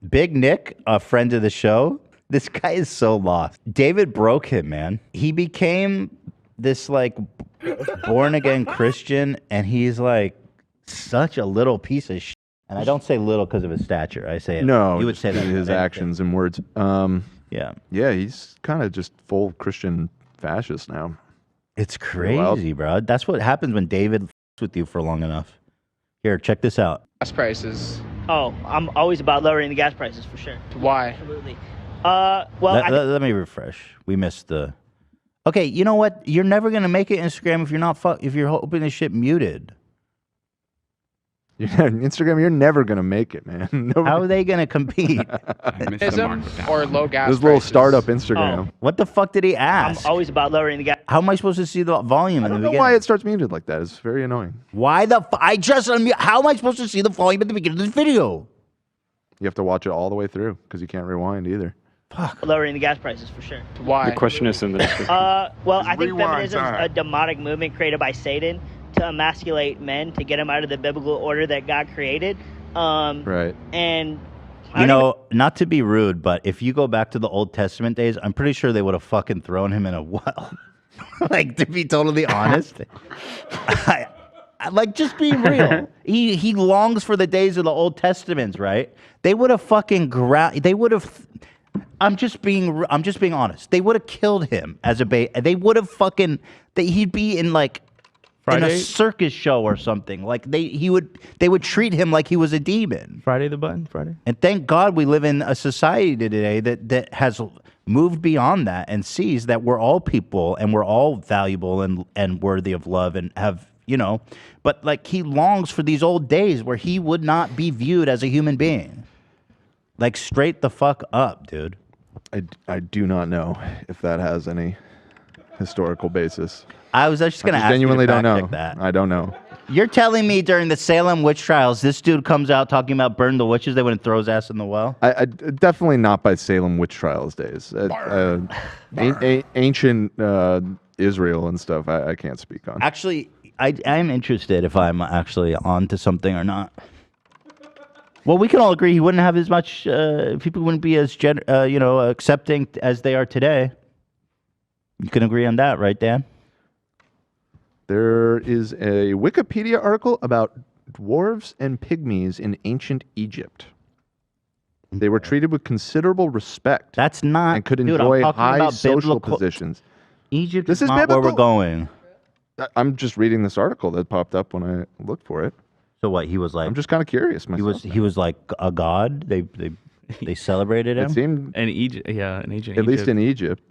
BigNik, a friend of the show, this guy is so lost. David broke him, man. He became this like born again Christian, and he's like such a little piece of shit. And I don't say little because of his stature. I say no. You would say that his actions and words. Yeah. Yeah, he's kind of just full Christian fascist now. It's crazy, bro. That's what happens when David f***s with you for long enough. Here, check this out. Gas prices. Oh, I'm always about lowering the gas prices for sure. Why? Absolutely. Let me refresh. We missed the. Okay, you know what? You're never gonna make it Instagram if you're not if you're hoping this shit muted. Instagram, you're never gonna make it, man. How are they gonna compete? Or low gas This little startup Instagram. Oh, what the fuck did he ask? I'm always about lowering the gas. How am I supposed to see the volume? I don't know why it starts muted like that. It's very annoying. Why the? I just how am I supposed to see the volume at the beginning of this video? You have to watch it all the way through because you can't rewind either. Fuck. Lowering the gas prices for sure. Why? The question is in the description. Well, I think feminism is a demonic movement created by Satan to emasculate men to get them out of the biblical order that God created. Right. And you know, not to be rude, but if you go back to the Old Testament days, I'm pretty sure they would have fucking thrown him in a well. Like, to be totally honest. Like, just be real. He longs for the days of the Old Testaments, right? They would have fucking they would have. I'm just being honest. They would have killed him as a bait. They would have fucking. He'd be in like in a circus show or something. Like they would treat him like he was a demon. Friday the Button. Friday. And thank God we live in a society today that has moved beyond that and sees that we're all people and we're all valuable and worthy of love and have. You know, but like he longs for these old days where he would not be viewed as a human being. Like straight the fuck up, dude. I do not know if that has any historical basis. I was just going to ask genuinely you to don't know. check that. I don't know. You're telling me during the Salem witch trials, this dude comes out talking about burn the witches, they wouldn't throw his ass in the well? I definitely not by Salem witch trials days. Ancient Israel and stuff. I can't speak on. Actually, I'm interested if I'm actually on to something or not. Well, we can all agree he wouldn't have as much. People wouldn't be as accepting as they are today. You can agree on that, right, Dan? There is a Wikipedia article about dwarves and pygmies in ancient Egypt. They were treated with considerable respect. That's not and could dude, enjoy I'm talking high about social biblical positions. Egypt This is not biblical. where we're going. I'm just reading this article that popped up when I looked for it. So what? He was like. I'm just kind of curious myself. He was like a god. They celebrated him. It seemed in Egypt, in ancient at least in Egypt.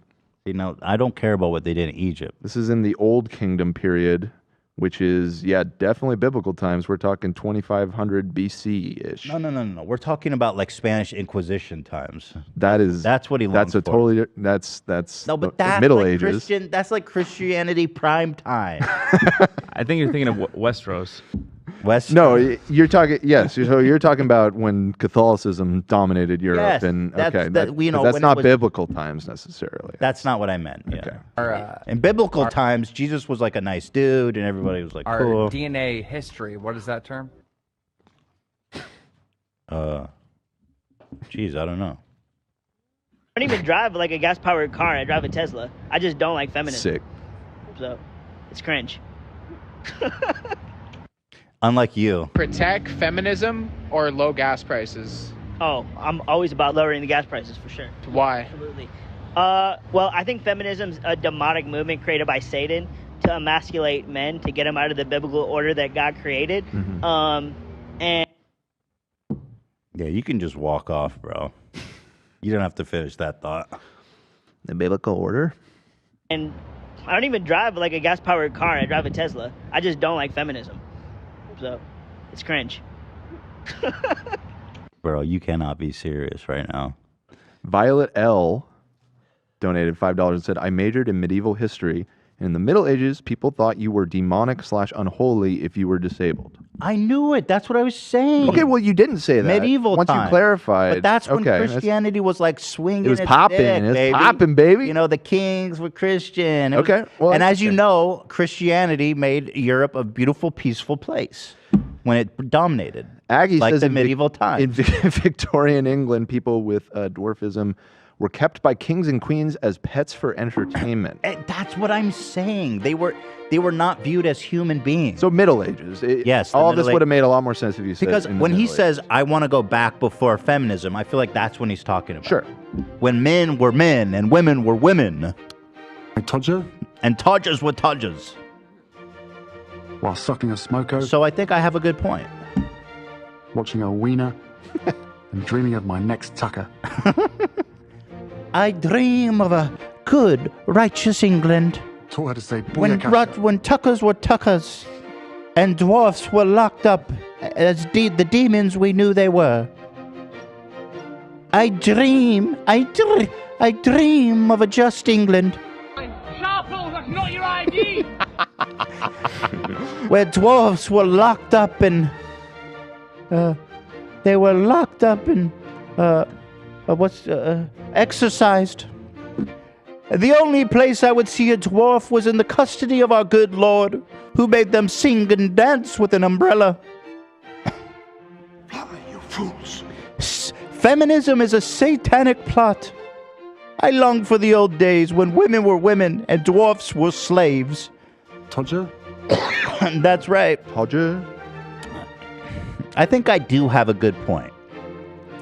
You know, I don't care about what they did in Egypt. This is in the Old Kingdom period, which is definitely biblical times. We're talking 2500 BC ish. No. We're talking about like Spanish Inquisition times. That's what he longs that's a for. totally that's No, but that's Middle like Ages. That's like Christianity prime time. I think you're thinking of Westeros. No, you're talking. Yes, so you're talking about when Catholicism dominated Europe, Yes, and that's- okay, that- you know, that's when it not was- biblical times necessarily. That's not what I meant. Yeah. Okay. In biblical times, Jesus was like a nice dude, and everybody was like, Our cool. DNA history, what is that term? Geez, I don't know. I don't even drive like a gas-powered car. I drive a Tesla. I just don't like feminism. Sick. So, it's cringe. Unlike you. Protect feminism or low gas prices? Oh, I'm always about lowering the gas prices for sure. Why? Absolutely. Well, I think feminism is a demonic movement created by Satan to emasculate men to get them out of the biblical order that God created. And Yeah, you can just walk off, bro. You don't have to finish that thought. The biblical order? and I don't even drive like a gas-powered car. I drive a Tesla. I just don't like feminism. So, it's cringe. Bro, you cannot be serious right now. Violet L donated $5 and said, I majored in medieval history. In the Middle Ages, people thought you were demonic/unholy if you were disabled. I knew it. That's what I was saying. Okay, well, you didn't say that. Medieval Once time. you clarified. But that's when okay, Christianity was like swinging. It was its popping. dick, It was baby. popping, baby. You know, the kings were Christian. It was- Okay, well, and as you know, Christianity made Europe a beautiful, peaceful place. when it dominated. Aggie like says the in medieval times. In Victorian England, people with dwarfism were kept by kings and queens as pets for entertainment. That's what I'm saying. They were not viewed as human beings. So Middle Ages. Yes, all of this would have made a lot more sense if you said because in the when he Middle says, Ages. "I want to go back before feminism," I feel like that's when he's talking about. Sure. When men were men and women were women. A todger? And todgers were todgers. While sucking a smoko? So I think I have a good point. Watching a wiener? And dreaming of my next tucker? I dream of a good, righteous England. Taught her to say When tuckers were tuckers, and dwarfs were locked up as the demons we knew they were. I dream of a just England. Sharple, that's not your ID! Where dwarfs were locked up and they were locked up and exercised. The only place I would see a dwarf was in the custody of our good Lord, who made them sing and dance with an umbrella. You fools. Feminism is a satanic plot. I long for the old days when women were women and dwarfs were slaves. Todger? That's right. Todger? I think I do have a good point.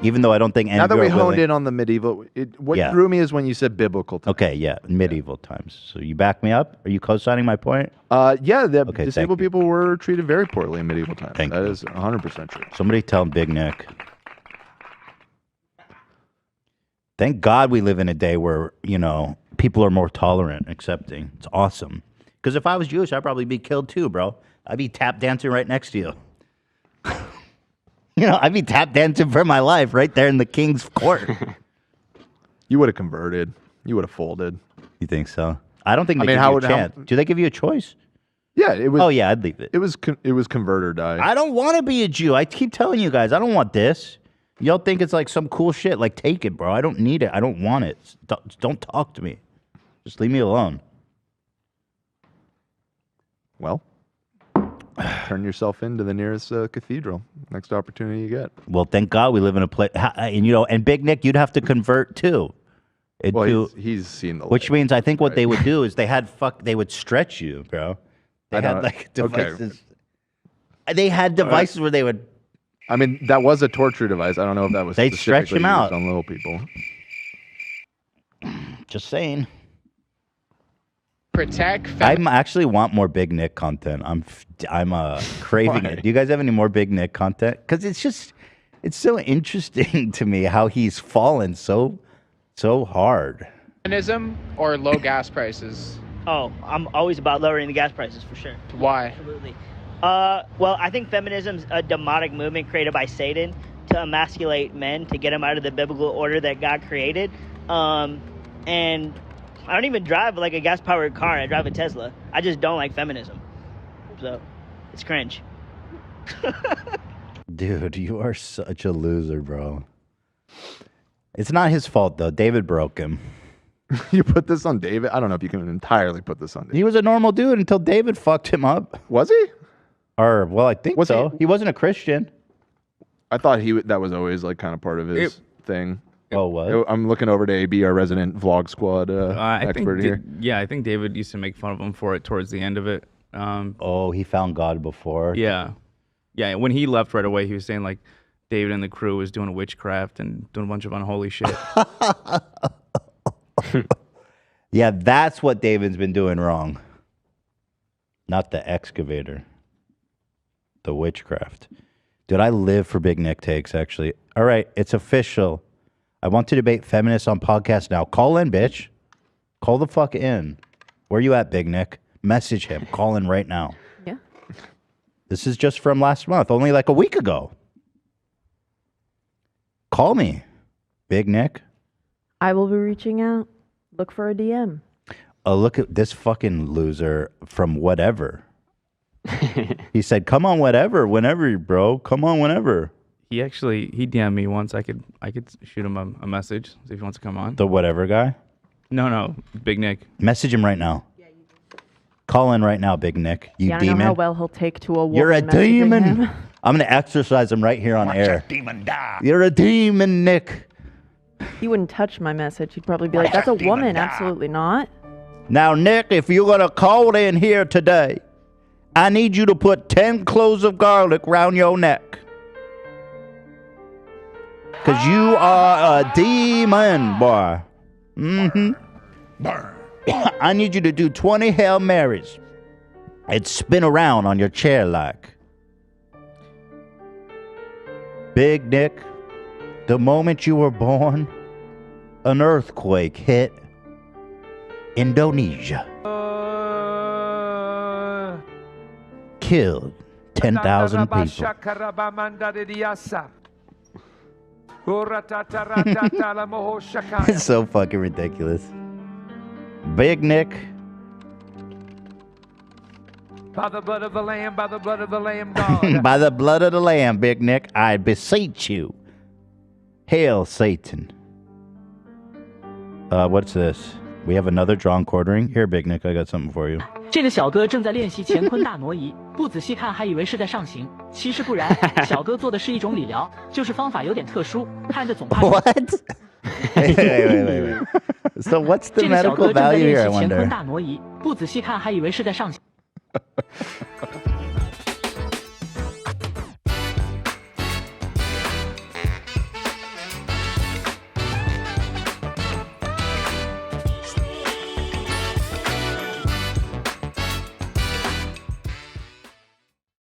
Even though I don't think Now that we Andrew honed in on the medieval, what threw me is when you said biblical times. Okay, yeah, medieval times. So you back me up? Are you co-signing my point? Yeah, the Okay, disabled thank you. people were treated very poorly in medieval times. Thank That you. is 100% true. Somebody tell BigNik. Thank God we live in a day where, people are more tolerant, accepting. It's awesome. Because if I was Jewish, I'd probably be killed too, bro. I'd be tap dancing right next to you. I'd be tap dancing for my life right there in the king's court. You would have converted. You would have folded. You think so? I don't think they give how you a would- how- chance. Do they give you a choice? Yeah, it was. Oh, yeah, I'd leave it. It was convert or die. I don't want to be a Jew. I keep telling you guys, I don't want this. Y'all think it's like some cool shit. Like, take it, bro. I don't need it. I don't want it. Don't talk to me. Just leave me alone. Well, turn yourself into the nearest cathedral. Next opportunity you get. Well, thank God we live in a place. And BigNik, you'd have to convert too. Well, he's seen the Which light, means I think what right? they would do is they would stretch you, bro. They I had don't- like okay. devices. They had devices where they would. I mean, that was a torture device. I don't know if that was. They'd stretch specifically him out. used on little people. Just saying. Protect. I actually want more BigNik content. I'm craving Why? it. Do you guys have any more BigNik content? Because it's so interesting to me how he's fallen so hard. Feminism or low gas prices? Oh, I'm always about lowering the gas prices for sure. Why? Absolutely. Well, I think feminism's a demonic movement created by Satan to emasculate men, to get them out of the biblical order that God created. And I don't even drive like a gas-powered car. I drive a Tesla. I just don't like feminism. So, it's cringe. Dude, you are such a loser, bro. It's not his fault, though. David broke him. You put this on David? I don't know if you can entirely put this on David. He was a normal dude until David fucked him up. Was he? Or, well, I think Was so. He wasn't a Christian. I thought that was always like kind of part of his thing. Oh, what? I'm looking over to AB, our resident vlog squad I think expert here. I think David used to make fun of him for it towards the end of it. Oh, he found God before. Yeah. When he left right away, he was saying like David and the crew was doing witchcraft and doing a bunch of unholy shit. Yeah, that's what David's been doing wrong. Not the excavator. The witchcraft. Dude, I live for BigNik takes, actually. All right, it's official. I want to debate feminists on podcast now. Call in, bitch. Call the fuck in. Where you at, BigNik? Message him. Call in right now. Yeah. This is just from last month, only like a week ago. Call me, BigNik. I will be reaching out. Look for a DM. Oh, look at this fucking loser from whatever. He said, come on, whatever, whenever, bro. Come on, whenever. He DM'd me once. I could shoot him a message, see if he wants to come on. The whatever guy? No, BigNik. Message him right now. Call in right now, BigNik. You I demon. know how well he'll take to a woman. You're a messaging demon. him. I'm gonna exercise him right here on air. Demon die. You're a demon, Nick. He wouldn't touch my message. He'd probably be like, "That's a woman." Absolutely not. Now, Nick, if you're gonna call in here today, I need you to put 10 cloves of garlic round your neck. Because you are a demon, boy. Mm-hmm. Burn. I need you to do 20 Hail Marys and spin around on your chair like. Big Nick, the moment you were born, an earthquake hit Indonesia. Killed 10,000 people. It's so fucking ridiculous. Big Nick. By the blood of the Lamb, by the blood of the Lamb, God. By the blood of the Lamb, Big Nick, I beseech you. Hail Satan. What's this? We have another drawn quartering. Here, Big Nick, I got something for you. 这个小哥正在练习乾坤大挪移，不仔细看还以为是在上刑，其实不然。小哥做的是一种理疗，就是方法有点特殊，看着总怕。What? wait. So what's the medical value here, I wonder? 这个小哥正在练习乾坤大挪移，不仔细看还以为是在上刑。